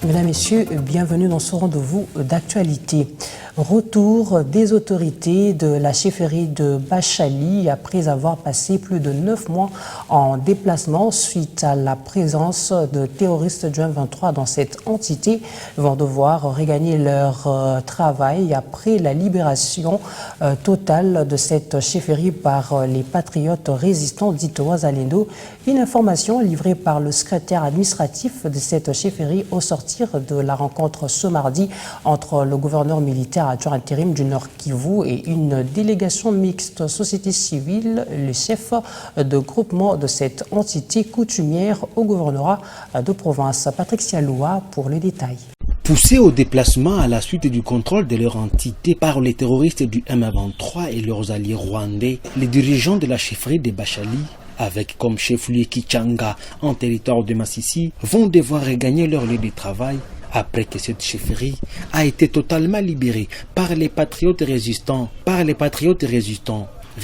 Mesdames, Messieurs, bienvenue dans ce rendez-vous d'actualité. Retour des autorités de la chefferie de Bachali après avoir passé plus de 9 mois en déplacement suite à la présence de terroristes du M23 dans cette entité. Ils vont devoir regagner leur travail après la libération totale de cette chefferie par les patriotes résistants d'Ito Wazalendo. Une information livrée par le secrétaire administratif de cette chefferie au sortir de la rencontre ce mardi entre le gouverneur militaire adjoint intérim du Nord Kivu et une délégation mixte société civile, le chef de groupement de cette entité coutumière au gouvernorat de province. Patrick Sialoua pour les détails. Poussés au déplacement à la suite du contrôle de leur entité par les terroristes du M23 et leurs alliés rwandais, les dirigeants de la chefferie de Bachali, avec comme chef-lieu Kichanga en territoire de Massissi, vont devoir regagner leur lieu de travail après que cette chefferie a été totalement libérée par les patriotes résistants,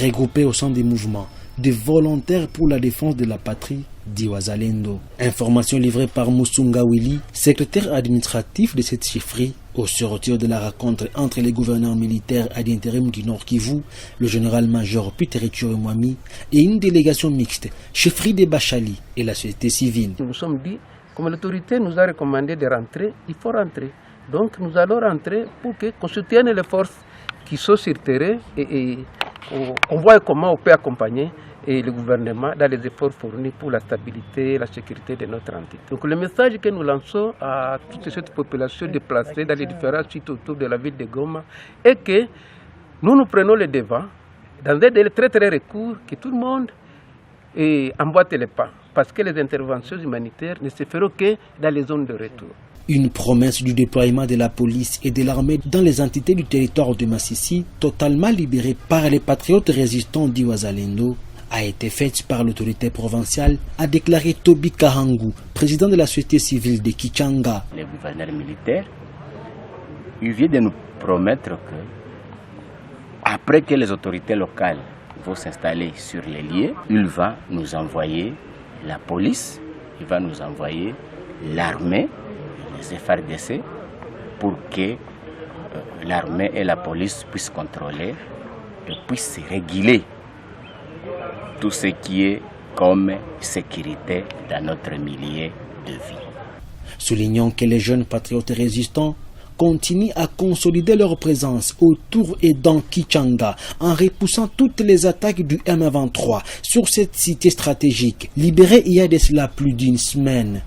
regroupés au sein des mouvements de volontaires pour la défense de la patrie d'Iwazalendo. Information livrée par Musunga Willy, secrétaire administratif de cette chefferie, au sortir de la rencontre entre les gouverneurs militaires ad intérim du Nord Kivu, le général-major Peter Mwami, et une délégation mixte, chefferie de Bachali et la société civile. Nous nous sommes dit, comme l'autorité nous a recommandé de rentrer, il faut rentrer. Donc nous allons rentrer pour qu'on soutienne les forces qui sont sur terrain et on voit comment on peut accompagner le gouvernement dans les efforts fournis pour la stabilité et la sécurité de notre entité. Donc le message que nous lançons à toute cette population déplacée dans les différents sites autour de la ville de Goma est que nous prenons le devant dans des délais très très courts, que tout le monde emboîte les pas, parce que les interventions humanitaires ne se feront que dans les zones de retour. Une promesse du déploiement de la police et de l'armée dans les entités du territoire de Massissi, totalement libérées par les patriotes résistants d'Iwazalendo, a été faite par l'autorité provinciale, a déclaré Toby Kahangu, président de la société civile de Kichanga. Le gouverneur militaire, il vient de nous promettre que, après que les autorités locales vont s'installer sur les lieux, il va nous envoyer la police, il va nous envoyer l'armée, les FRDC, pour que l'armée et la police puissent contrôler et puissent réguler tout ce qui est comme sécurité dans notre milieu de vie. Soulignant que les jeunes patriotes résistants continuent à consolider leur présence autour et dans Kichanga en repoussant toutes les attaques du M23 sur cette cité stratégique, libérée il y a de cela plus d'une semaine.